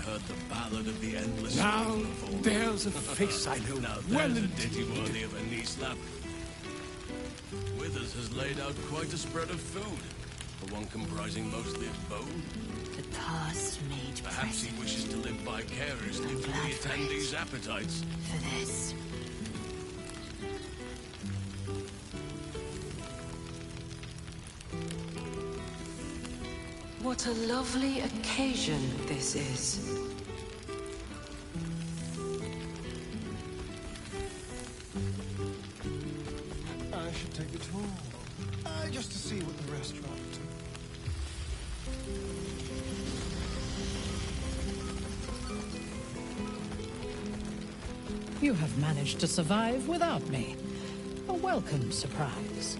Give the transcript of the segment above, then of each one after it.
heard the ballad of the endless Now, spring of fall. there's a face I know Now well there's a indeed. ditty worthy of a knee slap. Withers has laid out quite a spread of food, for one comprising mostly of bone. The past made Perhaps he wishes to live vicariously through the attendees' appetites. for this. What a lovely occasion this is. I should take a tour. Just to see what the rest are up to. You have managed to survive without me. A welcome surprise.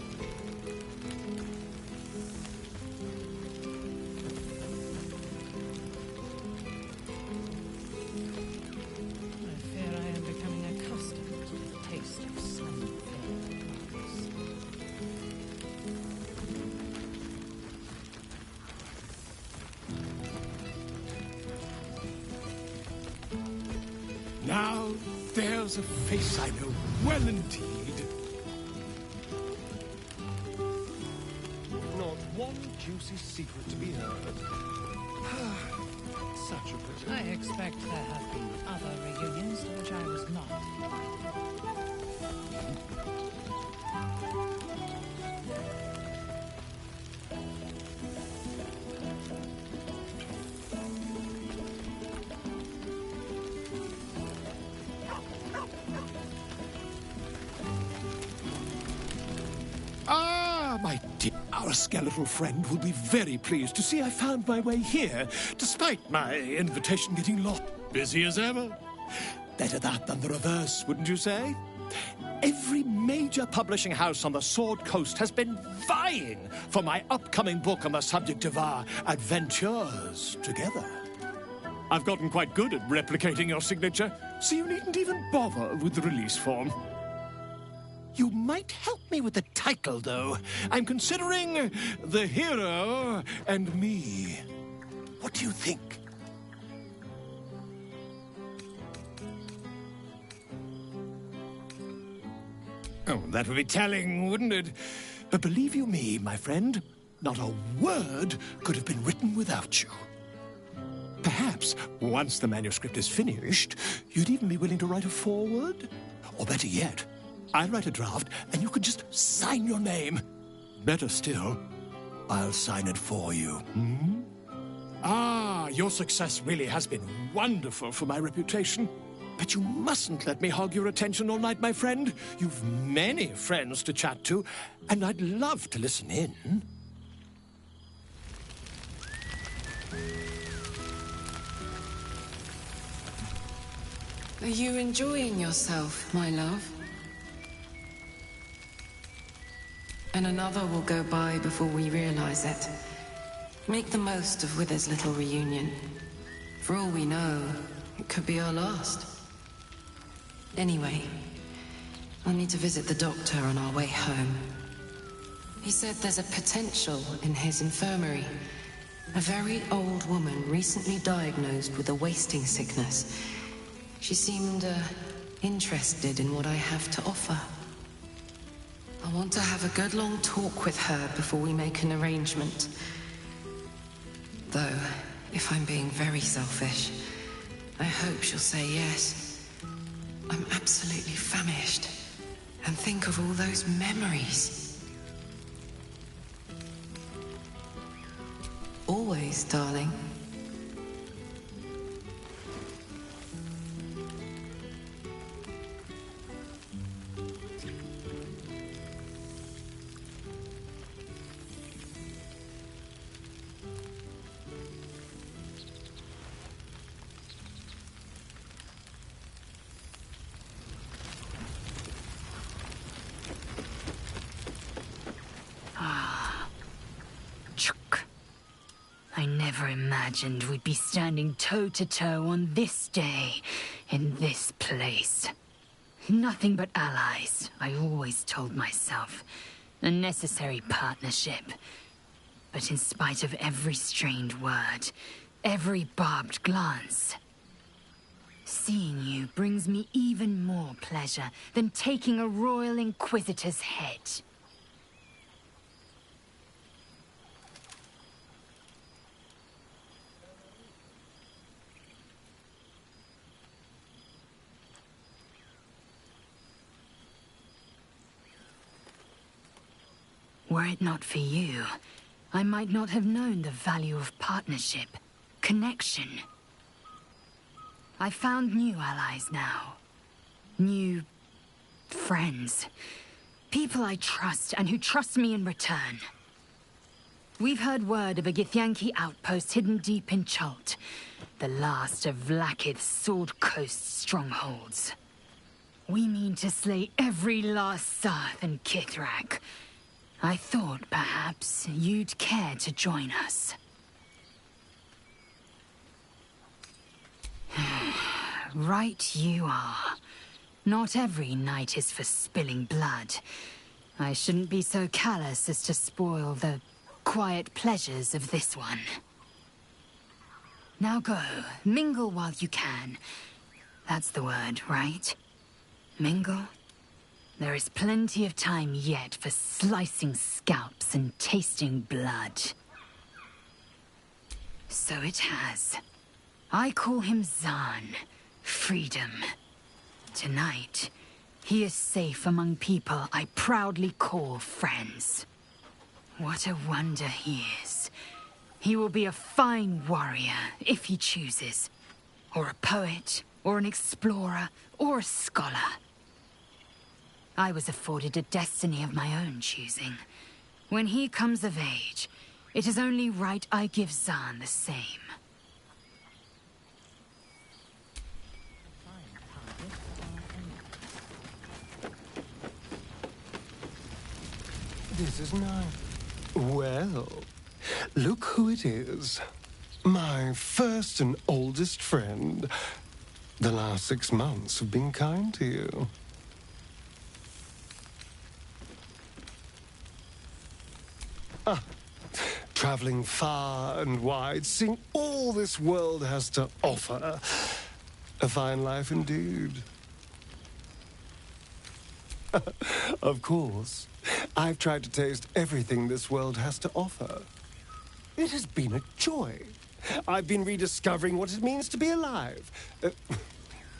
I fear I am becoming accustomed to the taste of sun-filled plants. Now, there's a face I know well indeed. Not one juicy secret to be heard. Such a pity. I expect there have been other reunions to which I was not. Ah, my dear. Our skeletal friend will be very pleased to see I found my way here, despite my invitation getting lost. Busy as ever. Better that than the reverse, wouldn't you say? Every major publishing house on the Sword Coast has been vying for my upcoming book on the subject of our adventures together. I've gotten quite good at replicating your signature, so you needn't even bother with the release form. You might help me with the title, though. I'm considering The Hero and Me. What do you think? Oh, that would be telling, wouldn't it? But believe you me, my friend, not a word could have been written without you. Perhaps, once the manuscript is finished, you'd even be willing to write a foreword? Or better yet, I'll write a draft, and you can just sign your name. Better still, I'll sign it for you. Hmm? Ah, your success really has been wonderful for my reputation. But you mustn't let me hog your attention all night, my friend. You've many friends to chat to, and I'd love to listen in. Are you enjoying yourself, my love? And another will go by before we realize it. Make the most of Wither's little reunion. For all we know, it could be our last. Anyway, I'll need to visit the doctor on our way home. He said there's a potential in his infirmary. A very old woman recently diagnosed with a wasting sickness. She seemed, interested in what I have to offer. I want to have a good long talk with her before we make an arrangement. Though, if I'm being very selfish, I hope she'll say yes. I'm absolutely famished. And think of all those memories. Always, darling. I never imagined we'd be standing toe-to-toe on this day, in this place. Nothing but allies, I always told myself. A necessary partnership. But in spite of every strained word, every barbed glance. Seeing you brings me even more pleasure than taking a royal inquisitor's head. Were it not for you, I might not have known the value of partnership, connection. I found new allies now. New friends. People I trust and who trust me in return. We've heard word of a Githyanki outpost hidden deep in Chult, the last of Vlaakith's Sword Coast strongholds. We mean to slay every last Sarth and Kithrak. I thought perhaps you'd care to join us. Right you are. Not every night is for spilling blood. I shouldn't be so callous as to spoil the quiet pleasures of this one. Now go, mingle while you can. That's the word, right? Mingle? There is plenty of time yet for slicing scalps and tasting blood. So it has. I call him Zahn, freedom. Tonight, he is safe among people I proudly call friends. What a wonder he is. He will be a fine warrior, if he chooses. Or a poet, or an explorer, or a scholar. I was afforded a destiny of my own choosing. When he comes of age, it is only right I give Zahn the same. This is nice. Well, look who it is. My first and oldest friend. The last 6 months have been kind to you. Traveling far and wide, seeing all this world has to offer. A fine life indeed. Of course, I've tried to taste everything this world has to offer. It has been a joy. I've been rediscovering what it means to be alive.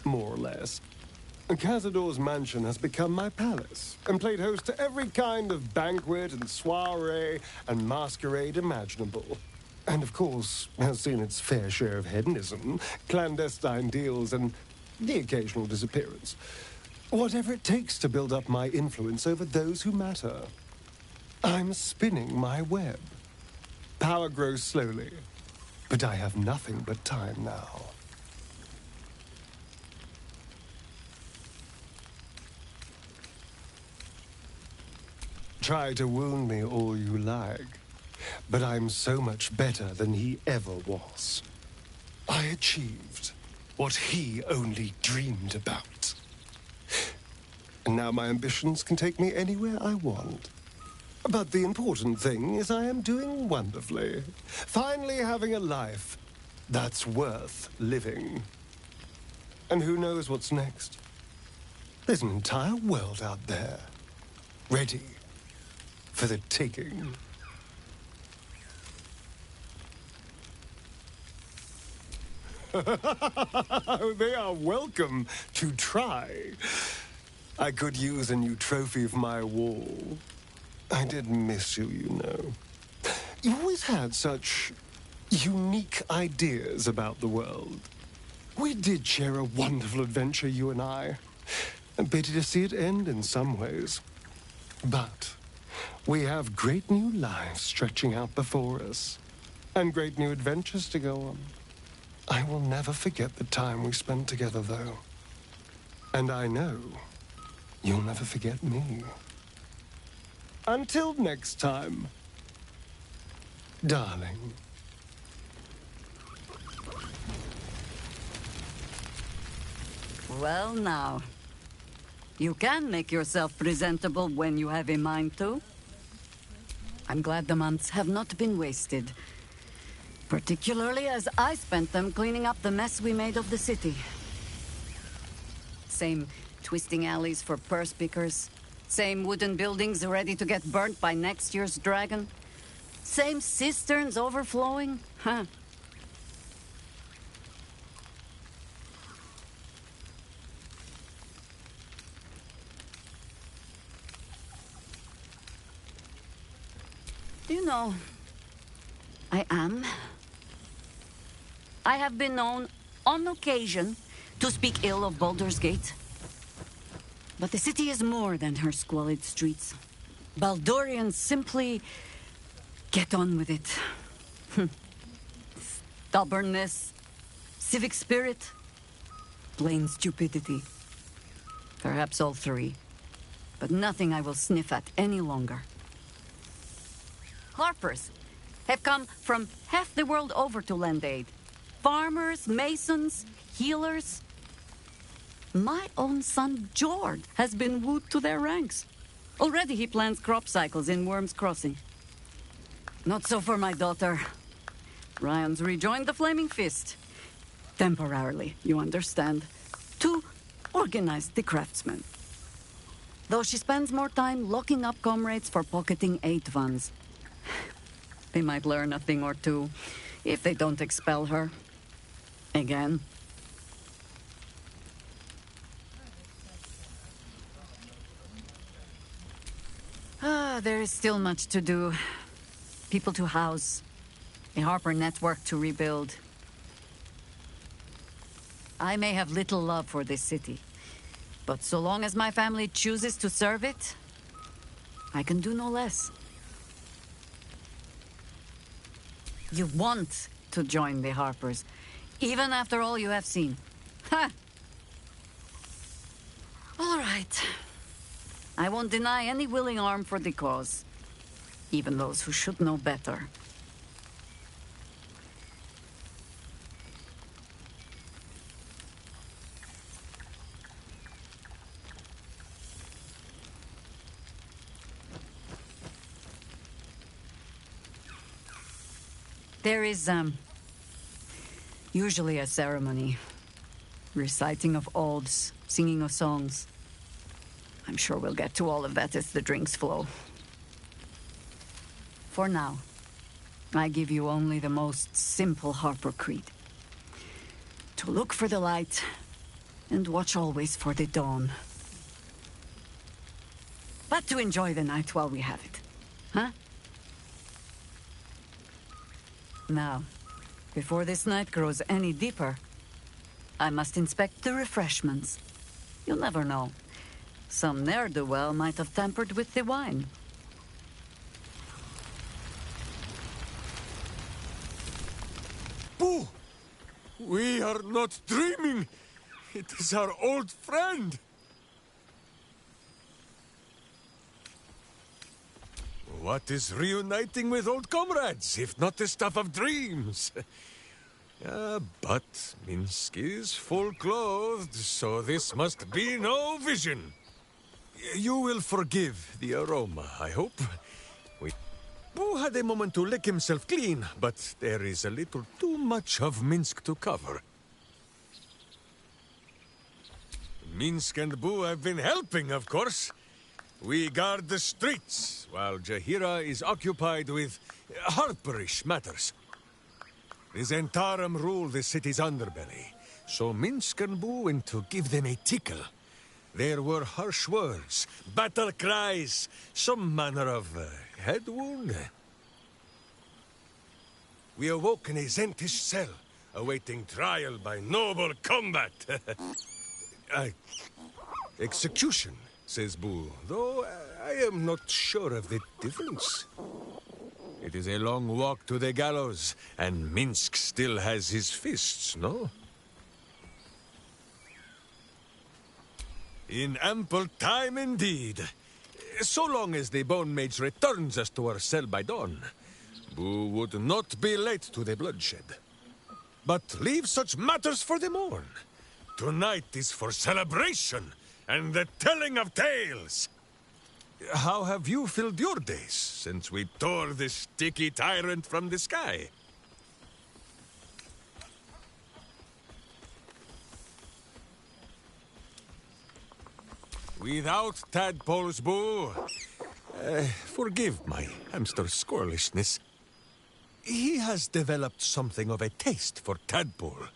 More or less. Cazador's mansion has become my palace, and played host to every kind of banquet and soiree and masquerade imaginable. And of course, has seen its fair share of hedonism, clandestine deals, and the occasional disappearance. Whatever it takes to build up my influence over those who matter. I'm spinning my web. Power grows slowly, but I have nothing but time now. Try to wound me all you like, but I'm so much better than he ever was. I achieved what he only dreamed about. And now my ambitions can take me anywhere I want. But the important thing is I am doing wonderfully. Finally having a life that's worth living. And who knows what's next? There's an entire world out there, ready for the taking. They are welcome to try. I could use a new trophy for my wall. I did miss you, you know. You always had such unique ideas about the world. We did share a wonderful adventure, you and I. A pity to see it end in some ways. But we have great new lives stretching out before us, and great new adventures to go on. I will never forget the time we spent together, though. And I know you'll never forget me. Until next time, darling. Well now, you can make yourself presentable when you have a mind to. I'm glad the months have not been wasted. Particularly as I spent them cleaning up the mess we made of the city. Same twisting alleys for purse pickers. Same wooden buildings ready to get burnt by next year's dragon. Same cisterns overflowing. Huh. You know, I have been known, on occasion, to speak ill of Baldur's Gate. But the city is more than her squalid streets. Baldurians simply get on with it. Stubbornness, civic spirit, plain stupidity. Perhaps all three. But nothing I will sniff at any longer. Harpers have come from half the world over to lend aid. Farmers, masons, healers. My own son, Jord, has been wooed to their ranks. Already he plans crop cycles in Worm's Crossing. Not so for my daughter. Ryan's rejoined the Flaming Fist. Temporarily, you understand. To organize the craftsmen. Though she spends more time locking up comrades for pocketing aid funds. They might learn a thing or two, if they don't expel her. Again. There is still much to do. People to house. A Harper network to rebuild. I may have little love for this city, but so long as my family chooses to serve it, I can do no less. You want to join the Harpers, even after all you have seen. Ha! All right. I won't deny any willing arm for the cause, even those who should know better. There is, usually a ceremony. Reciting of oaths, singing of songs. I'm sure we'll get to all of that as the drinks flow. For now, I give you only the most simple Harper creed. To look for the light, and watch always for the dawn. But to enjoy the night while we have it. Huh? Now, before this night grows any deeper, I must inspect the refreshments. You'll never know. Some ne'er-do-well might have tampered with the wine. Boo! We are not dreaming! It is our old friend! What is reuniting with old comrades, if not the stuff of dreams? But Minsk is full-clothed, so this must be no vision. You will forgive the aroma, I hope. Boo had a moment to lick himself clean, but there is a little too much of Minsk to cover. Minsk and Boo have been helping, of course. We guard the streets, while Jahira is occupied with Harperish matters. The Zentarum rule the city's underbelly, so Minsk and Boo went to give them a tickle. There were harsh words, battle cries, some manner of head wound. We awoke in a Zentish cell, awaiting trial by noble combat. Execution, says Boo, though I am not sure of the difference. It is a long walk to the gallows, and Minsk still has his fists, no? In ample time indeed. So long as the Bone Mage returns us to our cell by dawn, Boo would not be late to the bloodshed. But leave such matters for the morn. Tonight is for celebration and the telling of tales. How have you filled your days since we tore the sticky tyrant from the sky? Without tadpoles, Boo. Forgive my hamster squirrelishness. He has developed something of a taste for tadpole,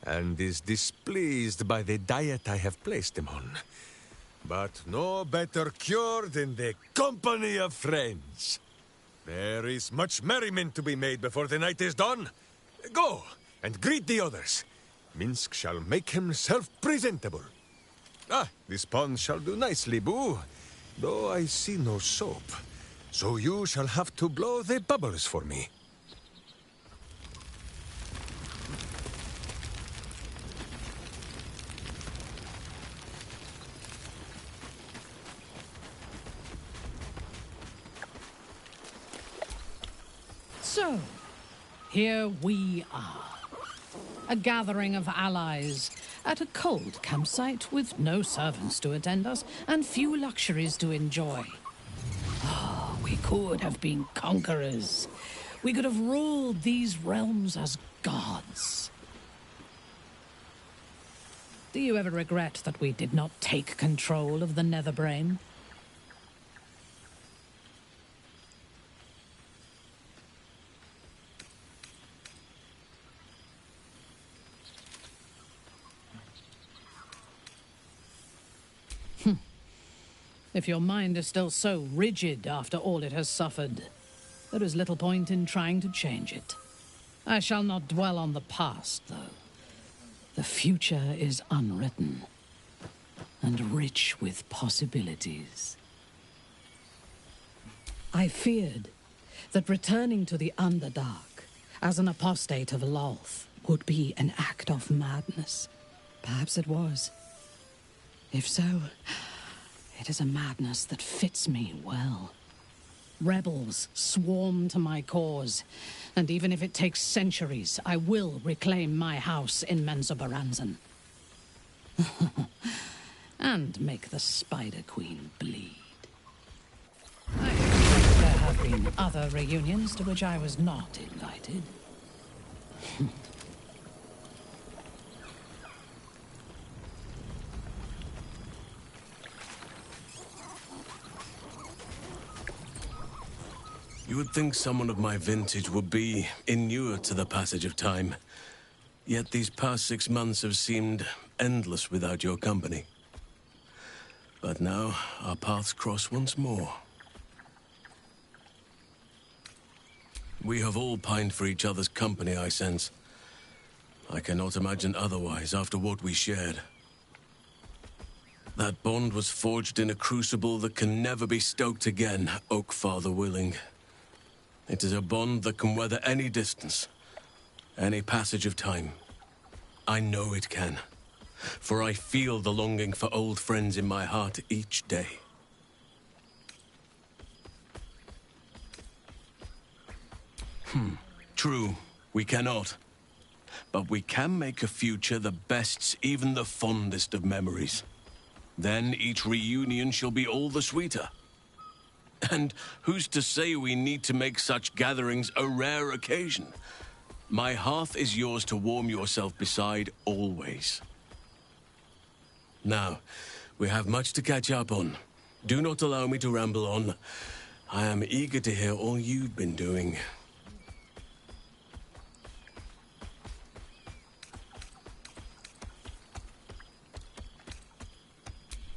and is displeased by the diet I have placed him on. But no better cure than the company of friends. There is much merriment to be made before the night is done. Go, and greet the others. Minsk shall make himself presentable. Ah, this pond shall do nicely, Boo. Though I see no soap. So you shall have to blow the bubbles for me. So, here we are. A gathering of allies at a cold campsite with no servants to attend us and few luxuries to enjoy. Oh, we could have been conquerors. We could have ruled these realms as gods. Do you ever regret that we did not take control of the Netherbrain? If your mind is still so rigid after all it has suffered, there is little point in trying to change it. I shall not dwell on the past, though. The future is unwritten and rich with possibilities. I feared that returning to the Underdark as an apostate of Lolth would be an act of madness. Perhaps it was. If so, it is a madness that fits me well. Rebels swarm to my cause, and even if it takes centuries, I will reclaim my house in Menzoberranzan. And make the Spider Queen bleed. I expect there have been other reunions to which I was not invited. You would think someone of my vintage would be inured to the passage of time. Yet these past 6 months have seemed endless without your company. But now, our paths cross once more. We have all pined for each other's company, I sense. I cannot imagine otherwise after what we shared. That bond was forged in a crucible that can never be stoked again, Oak Father willing. It is a bond that can weather any distance, any passage of time. I know it can, for I feel the longing for old friends in my heart each day. True, we cannot. But we can make a future that bests even the fondest of memories. Then each reunion shall be all the sweeter. And who's to say we need to make such gatherings a rare occasion? My hearth is yours to warm yourself beside always. Now, we have much to catch up on. Do not allow me to ramble on. I am eager to hear all you've been doing.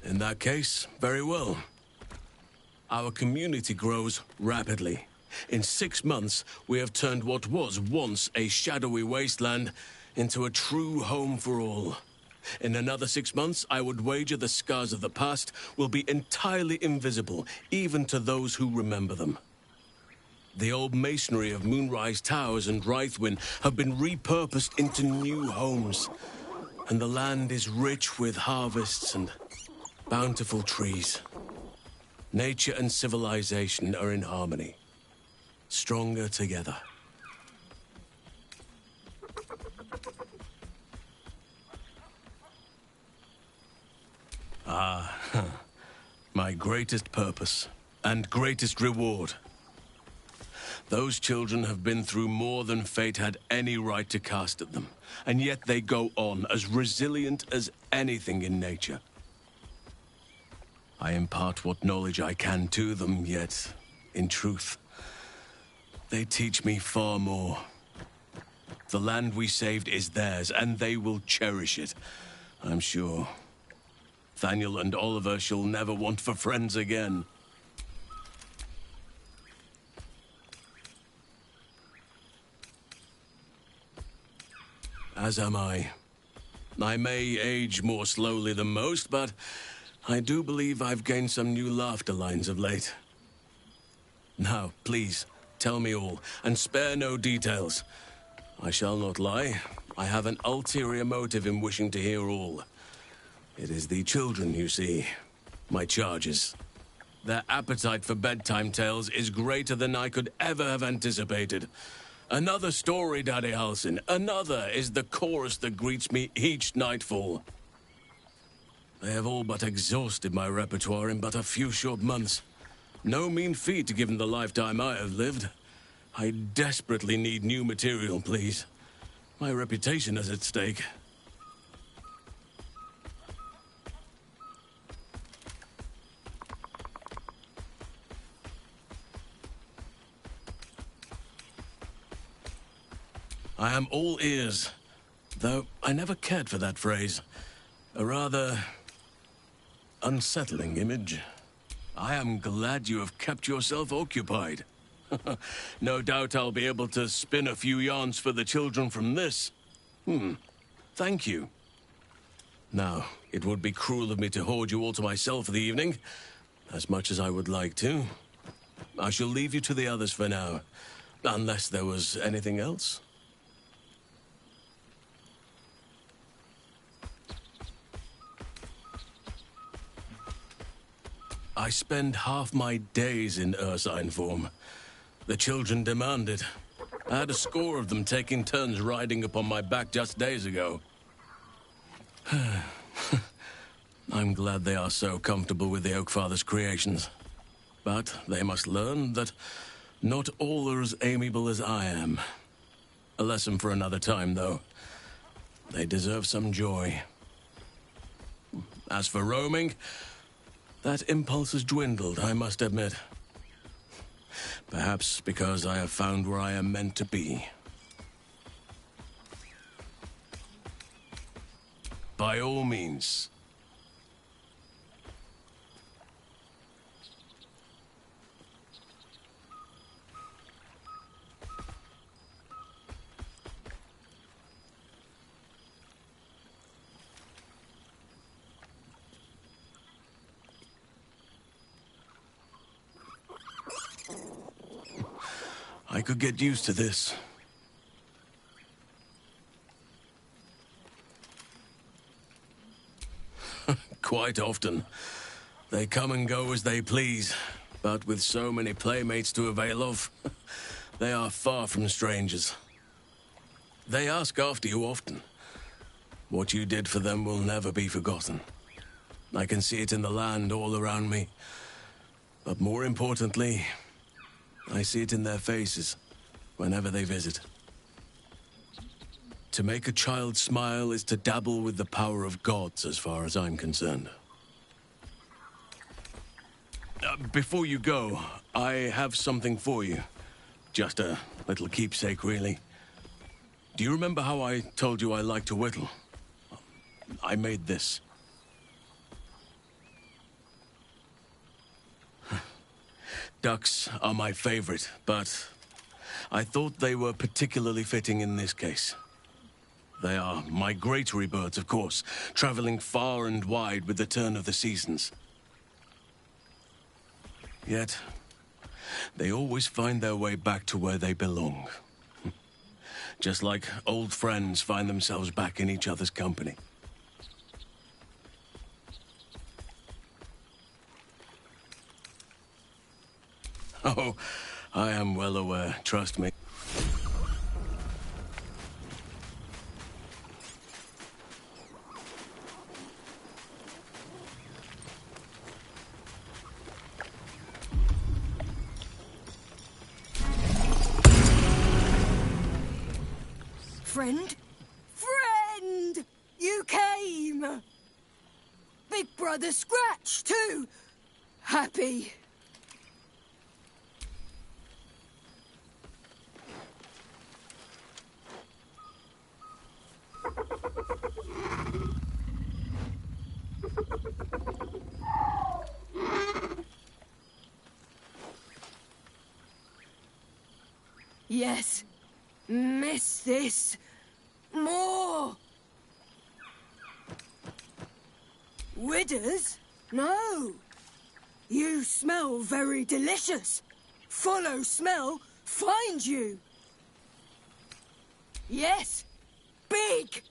In that case, very well. Our community grows rapidly. In 6 months, we have turned what was once a shadowy wasteland into a true home for all. In another 6 months, I would wager the scars of the past will be entirely invisible, even to those who remember them. The old masonry of Moonrise Towers and Rythwin have been repurposed into new homes, and the land is rich with harvests and bountiful trees. Nature and civilization are in harmony, stronger together. My greatest purpose and greatest reward. Those children have been through more than fate had any right to cast at them, and yet they go on as resilient as anything in nature. I impart what knowledge I can to them, yet, in truth, they teach me far more. The land we saved is theirs, and they will cherish it, I'm sure. Thaniel and Oliver shall never want for friends again. As am I. I may age more slowly than most, but I do believe I've gained some new laughter lines of late. Now, please, tell me all, and spare no details. I shall not lie. I have an ulterior motive in wishing to hear all. It is the children, you see. My charges. Their appetite for bedtime tales is greater than I could ever have anticipated. Another story, Daddy Halsin. Another is the chorus that greets me each nightfall. They have all but exhausted my repertoire in but a few short months. No mean feat given the lifetime I have lived. I desperately need new material, please. My reputation is at stake. I am all ears, though I never cared for that phrase. A rather unsettling image. I am glad you have kept yourself occupied. No doubt I'll be able to spin a few yarns for the children from this. Thank you. Now, it would be cruel of me to hoard you all to myself for the evening, as much as I would like to. I shall leave you to the others for now, unless there was anything else. I spend half my days in ursine form. The children demand it. I had a score of them taking turns riding upon my back just days ago. I'm glad they are so comfortable with the Oakfather's creations. But they must learn that not all are as amiable as I am. A lesson for another time, though. They deserve some joy. As for roaming, that impulse has dwindled, I must admit. Perhaps because I have found where I am meant to be. By all means. I could get used to this. Quite often. They come and go as they please, but with so many playmates to avail of, they are far from strangers. They ask after you often. What you did for them will never be forgotten. I can see it in the land all around me. But more importantly, I see it in their faces whenever they visit. To make a child smile is to dabble with the power of gods, as far as I'm concerned. Before you go, I have something for you. Just a little keepsake, really. Do you remember how I told you I like to whittle? I made this. Ducks are my favorite, but I thought they were particularly fitting in this case. They are migratory birds, of course, traveling far and wide with the turn of the seasons. Yet, they always find their way back to where they belong. Just like old friends find themselves back in each other's company. Oh, I am well aware, trust me. Friend? Friend! You came! Big Brother Scratch, too! happy. Yes. Miss this. More. Widders? No. You smell very delicious. Follow smell, find you. Yes. Big.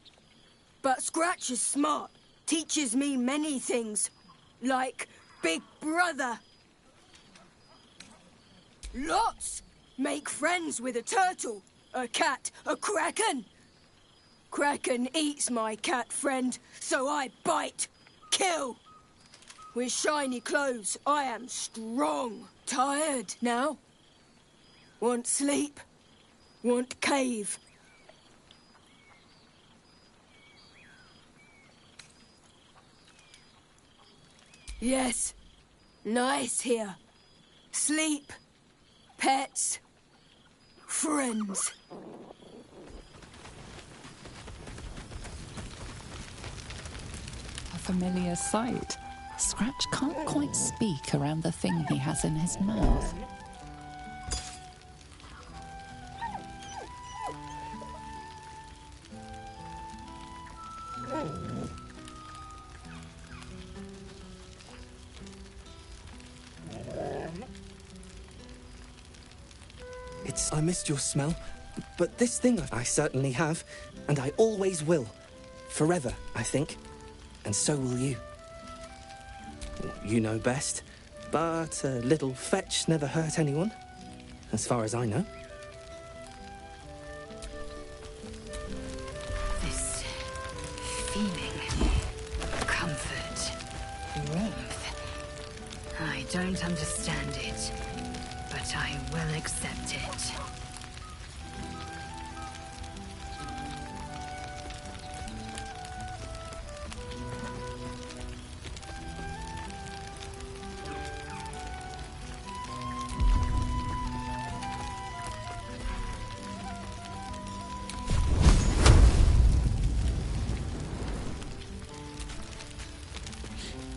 But Scratch is smart. Teaches me many things. Like Big Brother. Lots. Make friends with a turtle, a cat, a kraken. Kraken eats my cat friend, so I bite, kill. With shiny clothes, I am strong. Tired now. Want sleep. Want cave. Yes. Nice here. Sleep. Pets. Friends. A familiar sight. Scratch can't quite speak around the thing he has in his mouth. I missed your smell, but this thing I certainly have, and I always will. Forever, I think. And so will you. You know best, but a little fetch never hurt anyone, as far as I know. This feeling, comfort, warmth. I don't understand it, but I will accept it.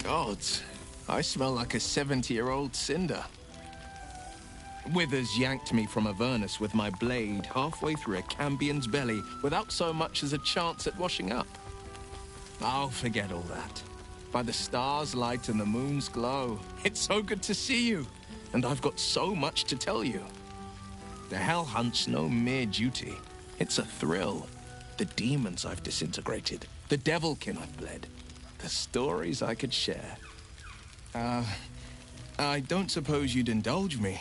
Gods, I smell like a 70-year-old cinder. Withers yanked me from Avernus with my blade halfway through a Cambion's belly without so much as a chance at washing up. I'll forget all that. By the stars' light and the moon's glow, it's so good to see you, and I've got so much to tell you. The Hell Hunt's no mere duty. It's a thrill. The demons I've disintegrated, the devilkin I've bled, the stories I could share. I don't suppose you'd indulge me.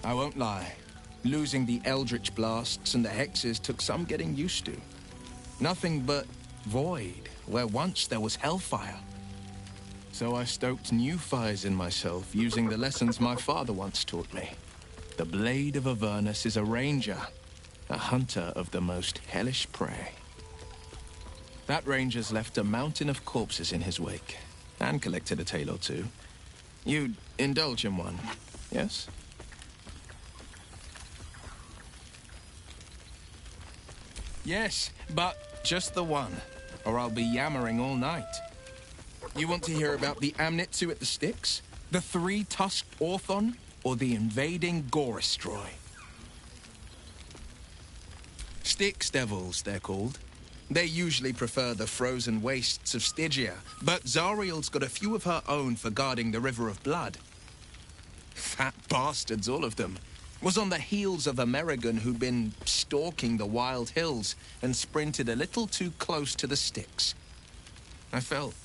I won't lie. Losing the eldritch blasts and the hexes took some getting used to. Nothing but void, where once there was hellfire. So I stoked new fires in myself, using the lessons my father once taught me. The Blade of Avernus is a ranger, a hunter of the most hellish prey. That ranger's left a mountain of corpses in his wake, and collected a tale or two. You'd indulge in one, yes? Yes, but just the one, or I'll be yammering all night. You want to hear about the Amnitsu at the Styx? The three-tusked Orthon? Or the invading Gorestroy? Styx devils, they're called. They usually prefer the frozen wastes of Stygia, but Zariel's got a few of her own for guarding the River of Blood. Fat bastards, all of them. Was on the heels of Amerigan who'd been stalking the wild hills and sprinted a little too close to the Styx. I felt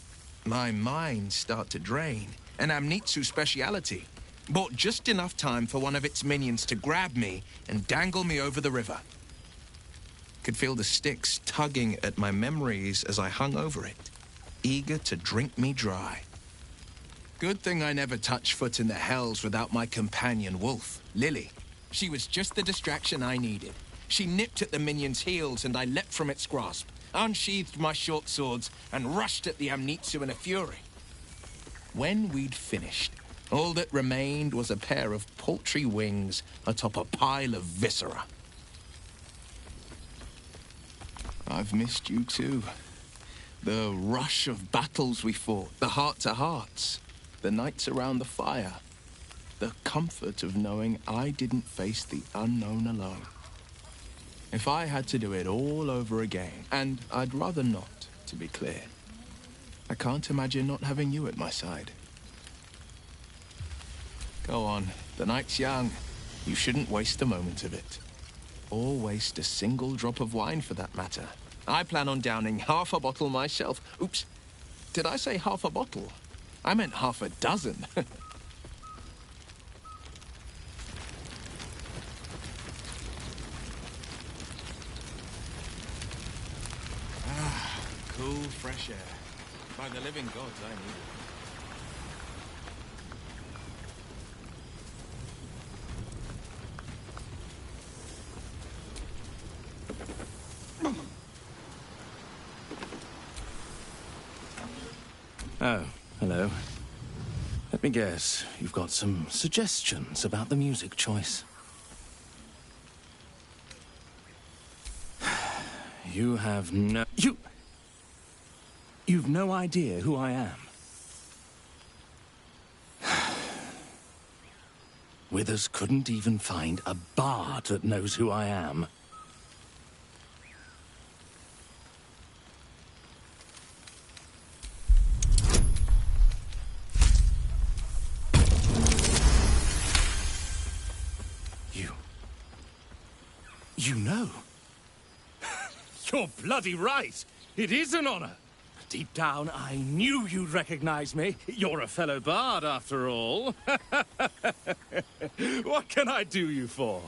my mind start to drain, an Amnitsu speciality. Bought just enough time for one of its minions to grab me and dangle me over the river. Could feel the Styx tugging at my memories as I hung over it, eager to drink me dry. Good thing I never touched foot in the hells without my companion wolf, Lily. She was just the distraction I needed. She nipped at the minion's heels and I leapt from its grasp. unsheathed my short swords, and rushed at the Amnitsu in a fury. When we'd finished, all that remained was a pair of paltry wings atop a pile of viscera. I've missed you too. The rush of battles we fought, the heart-to-hearts, the nights around the fire, the comfort of knowing I didn't face the unknown alone. If I had to do it all over again, and I'd rather not, to be clear, I can't imagine not having you at my side. Go on, the night's young. You shouldn't waste a moment of it. Or waste a single drop of wine, for that matter. I plan on downing half a bottle myself. Oops, did I say half a bottle? I meant half a dozen. Cool, fresh air. By the living gods, I need it. Oh, hello. Let me guess, you've got some suggestions about the music choice. You have no... You've no idea who I am. Withers couldn't even find a bard that knows who I am. You know. You're bloody right. It is an honor. Deep down, I knew you'd recognize me. You're a fellow bard, after all. What can I do you for?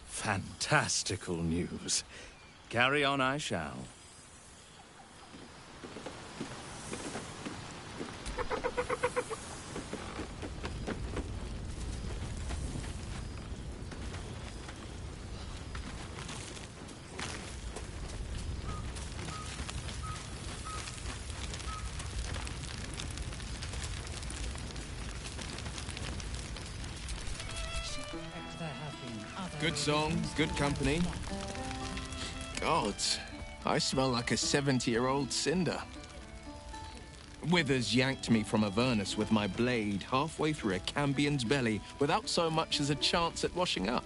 Fantastical news. Carry on I shall. Good song, good company. God, I smell like a 70-year-old cinder. Withers yanked me from Avernus with my blade halfway through a Cambion's belly without so much as a chance at washing up.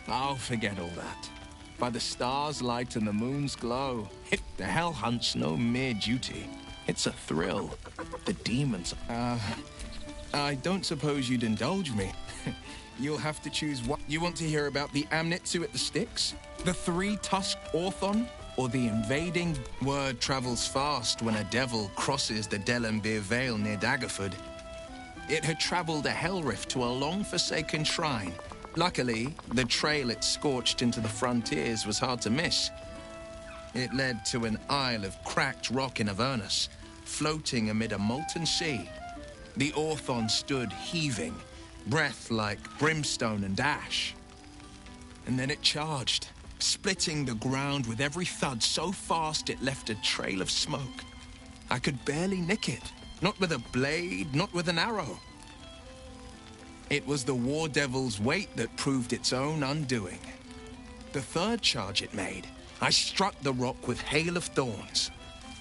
I'll forget all that. By the stars' light and the moon's glow, the hell hunt's no mere duty. It's a thrill. The demons... I don't suppose you'd indulge me. You'll have to choose what... You want to hear about the Amnitsu at the Styx? The three-tusked Orthon? Or the invading... Word travels fast when a devil crosses the Delembir Vale near Daggerford. It had travelled a hell rift to a long-forsaken shrine. Luckily, the trail it scorched into the frontiers was hard to miss. It led to an isle of cracked rock in Avernus, floating amid a molten sea. The Orthon stood heaving, breath like brimstone and ash. And then it charged, splitting the ground with every thud so fast it left a trail of smoke. I could barely nick it, not with a blade, not with an arrow. It was the War Devil's weight that proved its own undoing. The third charge it made, I struck the rock with hail of thorns.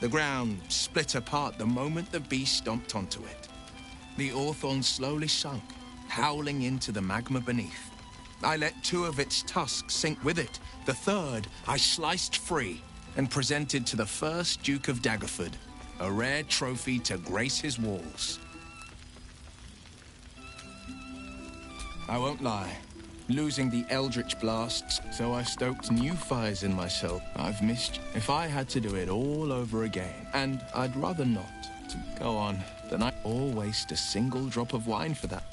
The ground split apart the moment the beast stomped onto it. The Orthon slowly sunk, howling into the magma beneath. I let two of its tusks sink with it. The third I sliced free and presented to the first Duke of Daggerford, a rare trophy to grace his walls. I won't lie. Losing the Eldritch blasts, so I stoked new fires in myself. I've missed you. If I had to do it all over again, and I'd rather not, to go on, then I'd all waste a single drop of wine for that.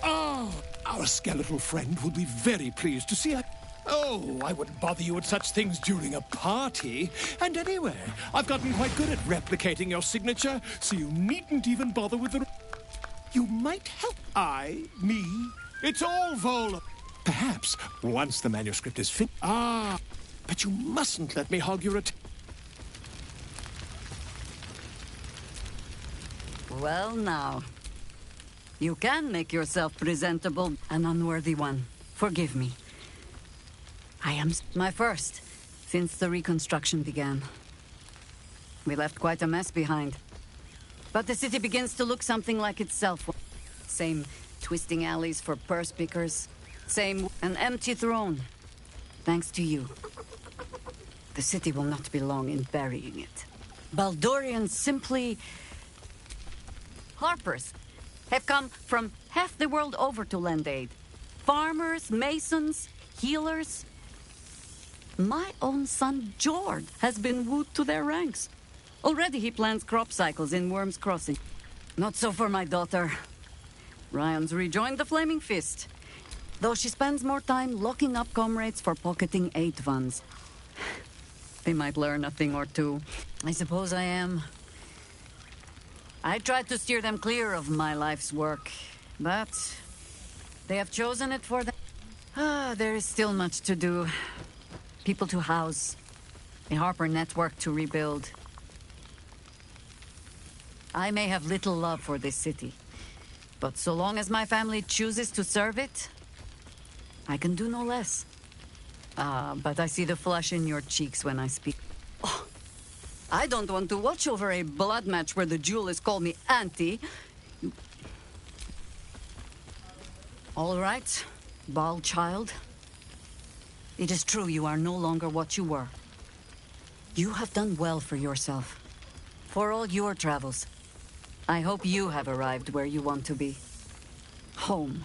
Oh, our skeletal friend will be very pleased to see us. Oh, I wouldn't bother you with such things during a party. And anyway, I've gotten quite good at replicating your signature, so you needn't even bother with the... You might help. Me. It's all Vola. Perhaps, once the manuscript is finished... Ah, but you mustn't let me hog your attention. Well, now. You can make yourself presentable, an unworthy one. Forgive me. I am my first since the reconstruction began. We left quite a mess behind. But the city begins to look something like itself. Same twisting alleys for purse pickers. Same an empty throne. Thanks to you. The city will not be long in burying it. Baldurians simply... Harpers have come from half the world over to lend aid. Farmers, masons, healers. My own son, Jord, has been wooed to their ranks. Already he plans crop cycles in Worm's Crossing. Not so for my daughter. Ryan's rejoined the Flaming Fist, though she spends more time locking up comrades for pocketing aid funds. They might learn a thing or two. I suppose I am. I tried to steer them clear of my life's work, but they have chosen it for them. There is still much to do. People to house, a Harper network to rebuild. I may have little love for this city, but so long as my family chooses to serve it, I can do no less. But I see the flush in your cheeks when I speak. Oh, I don't want to watch over a blood match where the duelists call me Auntie. All right, Bald child. It is true you are no longer what you were. You have done well for yourself. For all your travels, I hope you have arrived where you want to be. Home.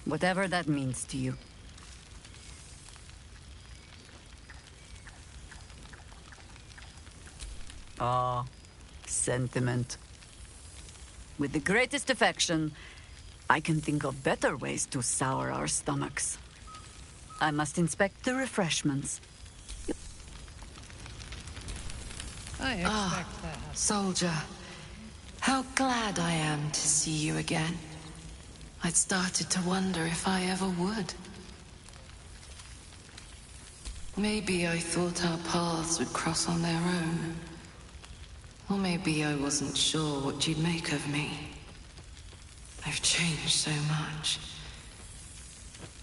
Whatever that means to you. Ah, sentiment. With the greatest affection, I can think of better ways to sour our stomachs. I must inspect the refreshments. I expect that. Soldier. How glad I am to see you again. I'd started to wonder if I ever would. Maybe I thought our paths would cross on their own. Or maybe I wasn't sure what you'd make of me. I've changed so much.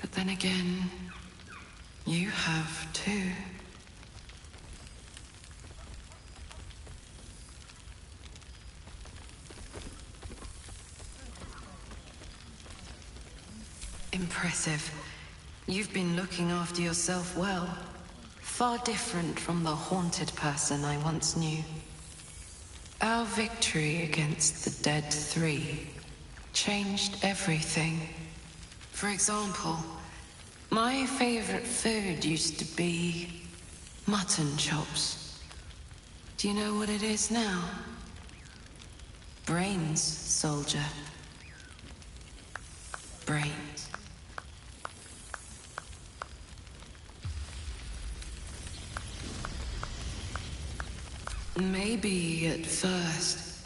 But then again, you have too. Impressive. You've been looking after yourself well. Far different from the haunted person I once knew. Our victory against the Dead Three changed everything. For example, my favorite food used to be mutton chops. Do you know what it is now? Brains, soldier. Brains. Maybe at first,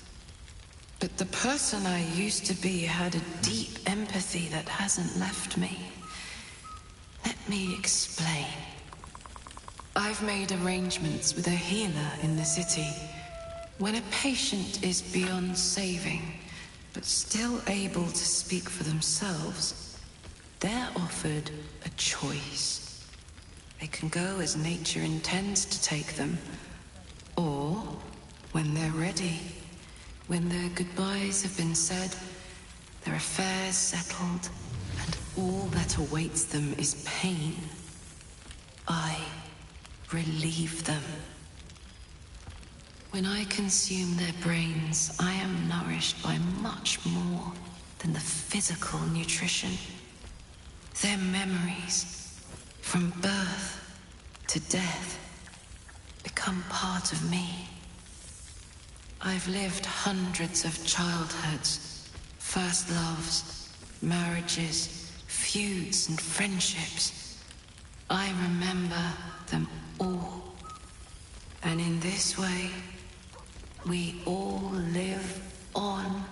but the person I used to be had a deep empathy that hasn't left me. Let me explain. I've made arrangements with a healer in the city. When a patient is beyond saving, but still able to speak for themselves, they're offered a choice. They can go as nature intends to take them, or when they're ready, when their goodbyes have been said, their affairs settled, and all that awaits them is pain, I relieve them. When I consume their brains, I am nourished by much more than the physical nutrition. Their memories, from birth to death, become part of me. I've lived hundreds of childhoods, first loves, marriages, feuds and friendships. I remember them all. And in this way, we all live on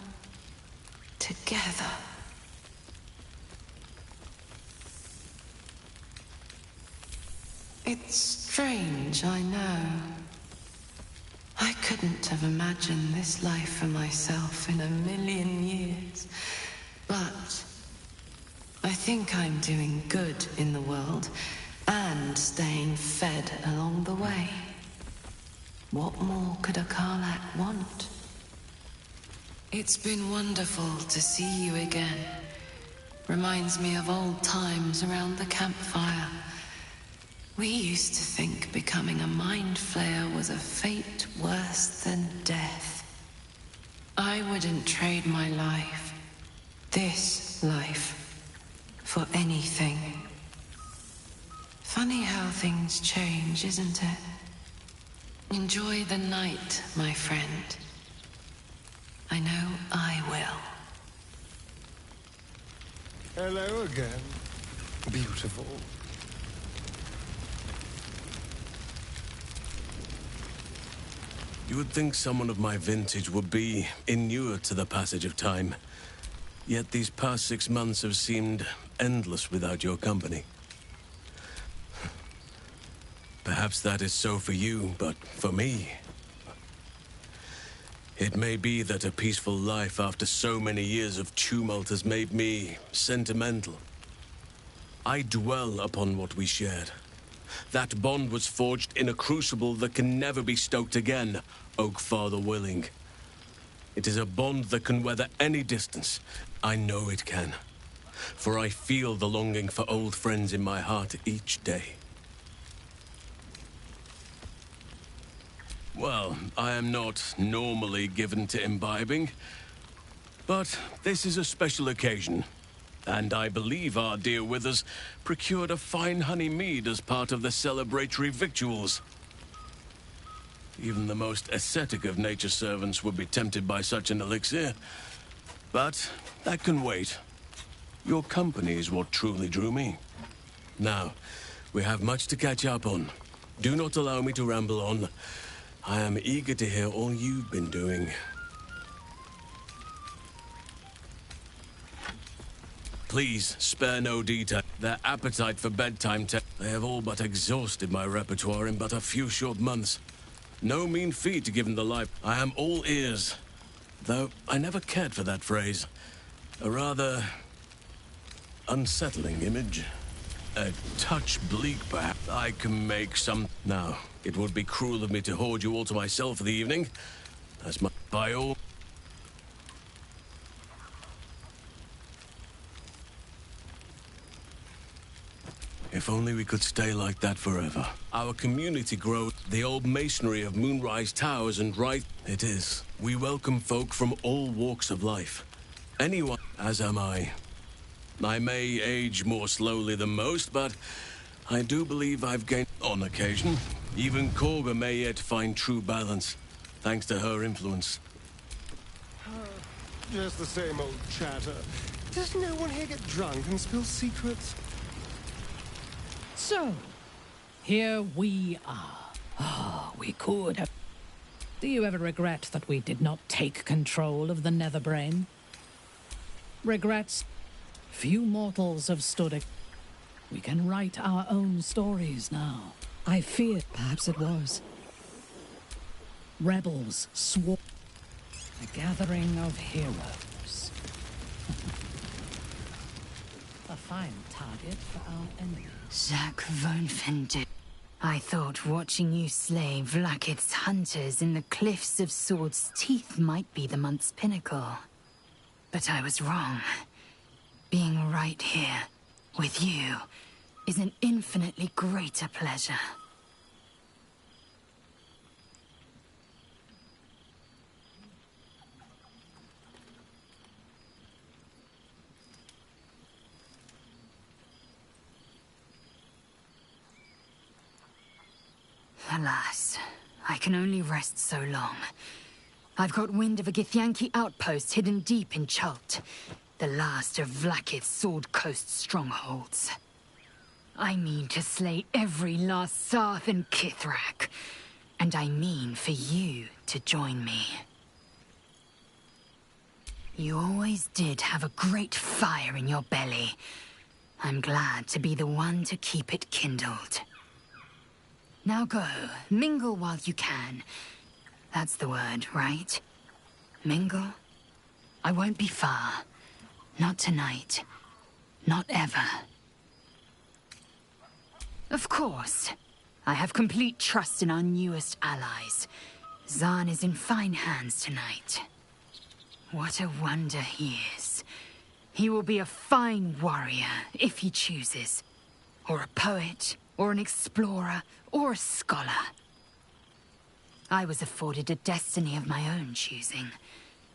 together. It's strange, I know. I couldn't have imagined this life for myself in a million years. But I think I'm doing good in the world and staying fed along the way. What more could a Karlak want? It's been wonderful to see you again. Reminds me of old times around the campfire. We used to think becoming a mind flayer was a fate worse than death. I wouldn't trade my life, this life, for anything. Funny how things change, isn't it? Enjoy the night, my friend. I know I will. Hello again. Beautiful. You would think someone of my vintage would be inured to the passage of time. Yet these past 6 months have seemed endless without your company. Perhaps that is so for you, but for me... It may be that a peaceful life after so many years of tumult has made me sentimental. I dwell upon what we shared. That bond was forged in a crucible that can never be stoked again, Oak Father willing. It is a bond that can weather any distance. I know it can. For I feel the longing for old friends in my heart each day. Well, I am not normally given to imbibing, but this is a special occasion. And I believe our dear Withers procured a fine honey mead as part of the celebratory victuals. Even the most ascetic of nature's servants would be tempted by such an elixir. But that can wait. Your company is what truly drew me. Now, we have much to catch up on. Do not allow me to ramble on. I am eager to hear all you've been doing. Please, spare no detail. Their appetite for bedtime they have all but exhausted my repertoire in but a few short months. No mean feat given the life. I am all ears. Though I never cared for that phrase. A rather... unsettling image. A touch bleak, perhaps. I can make some... Now, it would be cruel of me to hoard you all to myself for the evening. As my... by all... If only we could stay like that forever. Our community grows. The old masonry of Moonrise Towers and right... It is. We welcome folk from all walks of life. Anyone, as am I. I may age more slowly than most, but I do believe I've gained on occasion. Even Korga may yet find true balance, thanks to her influence. Just the same old chatter. Does no one here get drunk and spill secrets? So, here we are. Ah, we could have... Do you ever regret that we did not take control of the Netherbrain? Regrets? Few mortals have stood it. We can write our own stories now. I feared perhaps it was. Rebels swore. A gathering of heroes. A fine target for our enemies. Jacques Vonfender. I thought watching you slay Vlaakith's hunters in the cliffs of Sword's Teeth might be the month's pinnacle. But I was wrong. Being right here, with you, is an infinitely greater pleasure. Alas, I can only rest so long. I've got wind of a Githyanki outpost hidden deep in Chult, the last of Vlaakith's Sword Coast strongholds. I mean to slay every last Sarth and Kithrak, and I mean for you to join me. You always did have a great fire in your belly. I'm glad to be the one to keep it kindled. Now go. Mingle while you can. That's the word, right? Mingle? I won't be far. Not tonight. Not ever. Of course. I have complete trust in our newest allies. Zahn is in fine hands tonight. What a wonder he is. He will be a fine warrior, if he chooses. Or a poet, or an explorer, or a scholar. I was afforded a destiny of my own choosing.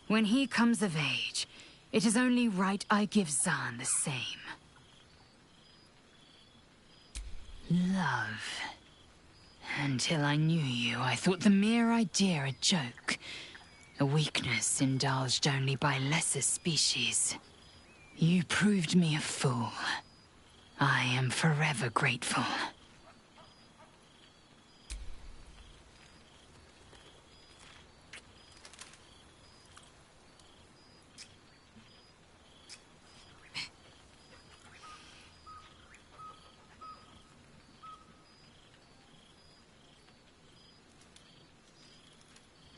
When he comes of age, it is only right I give Zahn the same. Love. Until I knew you, I thought the mere idea a joke. A weakness indulged only by lesser species. You proved me a fool. I am forever grateful.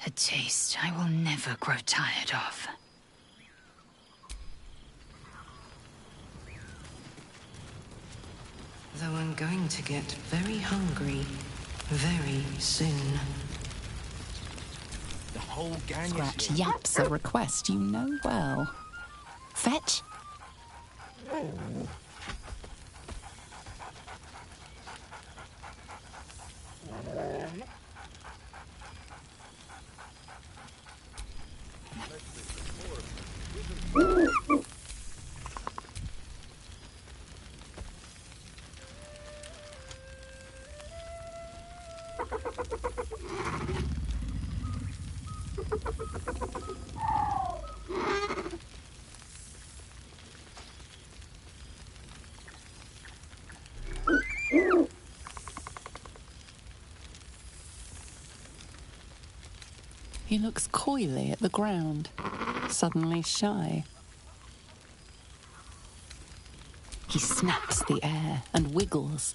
A taste I will never grow tired of. Though I'm going to get very hungry very soon. The whole gang Scratch yaps a request you know well. Fetch. He looks coyly at the ground, suddenly shy. He snaps the air and wiggles.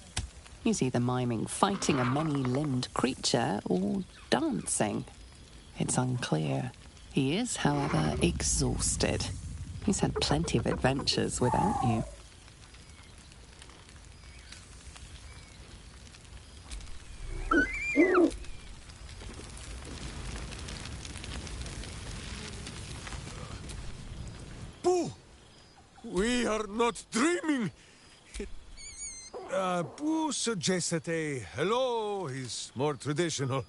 He's either miming fighting a many-limbed creature or dancing. It's unclear. He is, however, exhausted. He's had plenty of adventures without you. Boo! We are not dreaming! Boo suggested a hello is more traditional.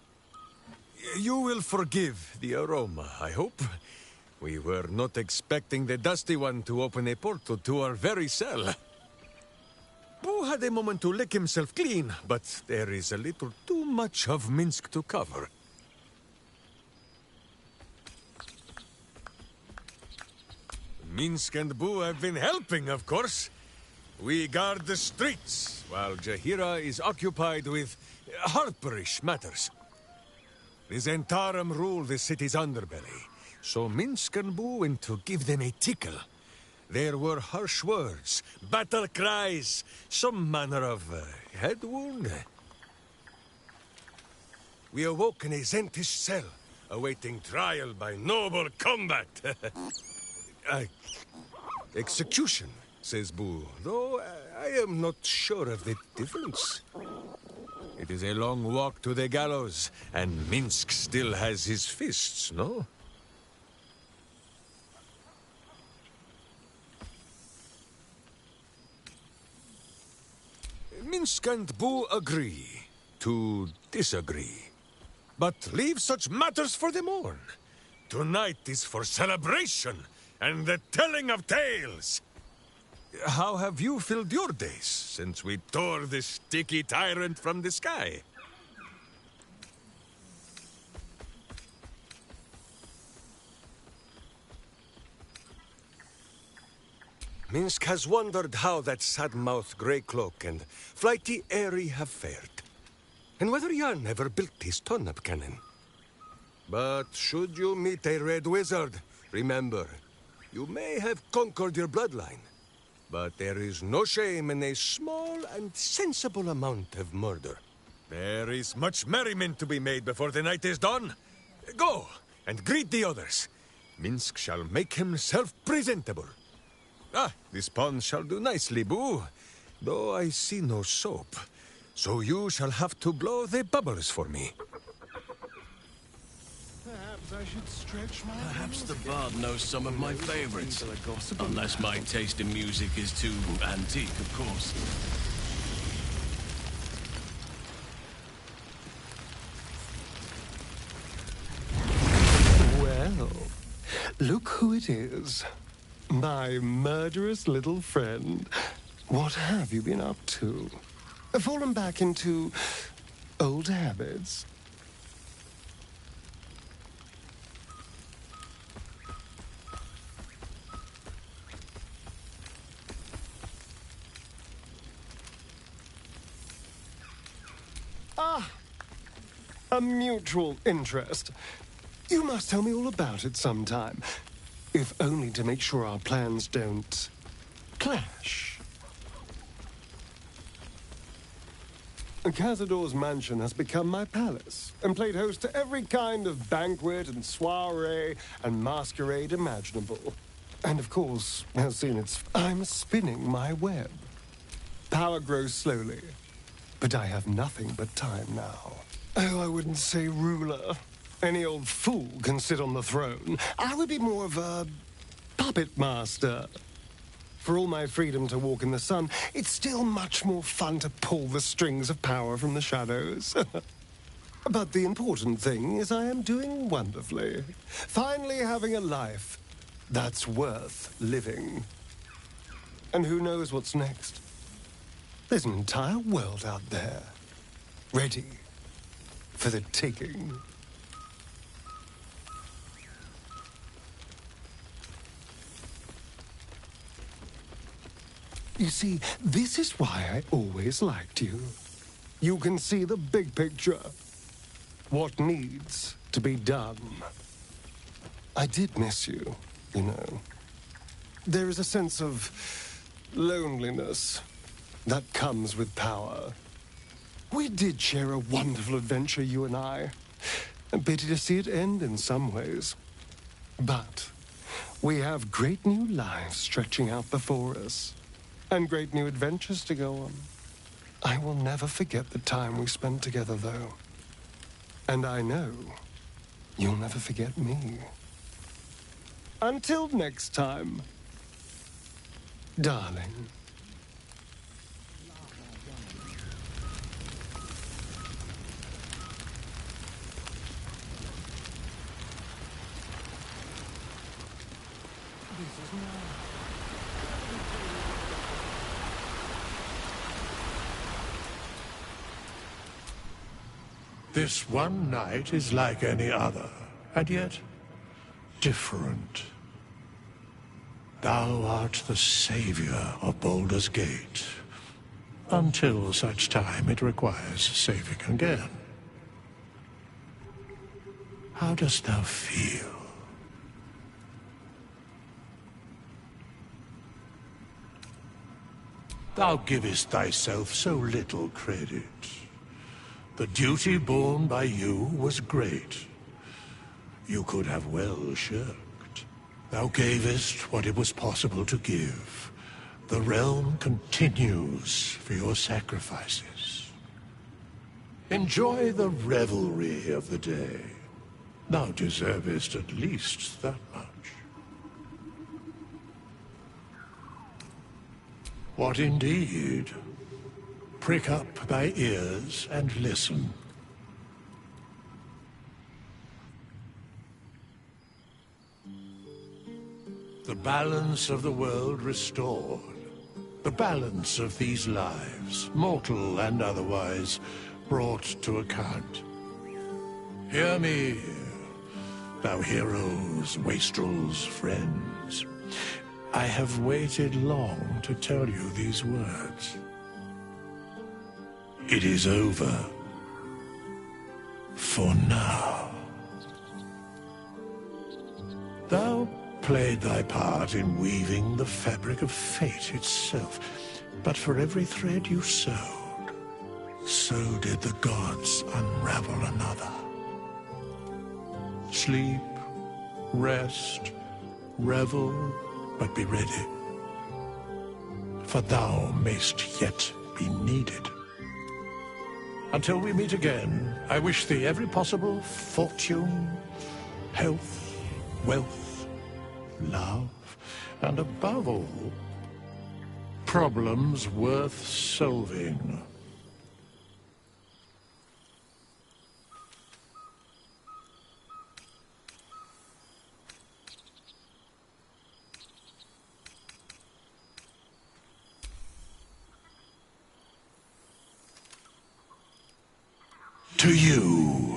You will forgive the aroma, I hope. We were not expecting the Dusty One to open a portal to our very cell. Boo had a moment to lick himself clean, but there is a little too much of Minsk to cover. Minsk and Boo have been helping, of course. We guard the streets, while Jahira is occupied with harperish matters. The Zentarum rule the city's underbelly, so Minsk and Boo went to give them a tickle. There were harsh words, battle cries, some manner of head wound. We awoke in a Zentish cell, awaiting trial by noble combat. Execution, says Boo, though I am not sure of the difference. It is a long walk to the gallows, and Minsk still has his fists, no? Minsk and Boo agree to disagree. But leave such matters for the morn. Tonight is for celebration and the telling of tales. How have you filled your days since we tore this sticky tyrant from the sky? Minsk has wondered how that sad-mouthed grey cloak and flighty Airy have fared, and whether Jan ever built his turnip cannon. But should you meet a red wizard, remember, you may have conquered your bloodline, but there is no shame in a small and sensible amount of murder. There is much merriment to be made before the night is done. Go, and greet the others. Minsk shall make himself presentable. Ah, this pond shall do nicely, Boo. Though I see no soap. So you shall have to blow the bubbles for me. Perhaps I should stretch my... Perhaps the bard knows some of my favorites. Unless my taste in music is too antique, of course. Well, look who it is. My murderous little friend. What have you been up to? Fallen back into old habits? Ah, a mutual interest. You must tell me all about it sometime, if only to make sure our plans don't clash. Cazador's mansion has become my palace, and played host to every kind of banquet and soiree and masquerade imaginable. And of course, has seen its... I'm spinning my web. Power grows slowly, but I have nothing but time now. Oh, I wouldn't say ruler. Any old fool can sit on the throne. I would be more of a puppet master. For all my freedom to walk in the sun, it's still much more fun to pull the strings of power from the shadows. But the important thing is I am doing wonderfully. Finally having a life that's worth living. And who knows what's next? There's an entire world out there, ready for the taking. You see, this is why I always liked you. You can see the big picture. What needs to be done. I did miss you, you know. There is a sense of loneliness that comes with power. We did share a wonderful adventure, you and I. A pity to see it end in some ways. But we have great new lives stretching out before us. And great new adventures to go on. I will never forget the time we spent together, though. And I know you'll never forget me. Until next time, darling. This one night is like any other, and yet different. Thou art the savior of Baldur's Gate, until such time it requires saving again. How dost thou feel? Thou givest thyself so little credit. The duty borne by you was great. You could have well shirked. Thou gavest what it was possible to give. The realm continues for your sacrifices. Enjoy the revelry of the day. Thou deservest at least that much. What indeed? Prick up thy ears and listen. The balance of the world restored. The balance of these lives, mortal and otherwise, brought to account. Hear me, thou heroes, wastrels, friends. I have waited long to tell you these words. It is over. For now. Thou played thy part in weaving the fabric of fate itself, but for every thread you sewed, so did the gods unravel another. Sleep, rest, revel, but be ready. For thou mayst yet be needed. Until we meet again, I wish thee every possible fortune, health, wealth, love, and above all, problems worth solving. To you.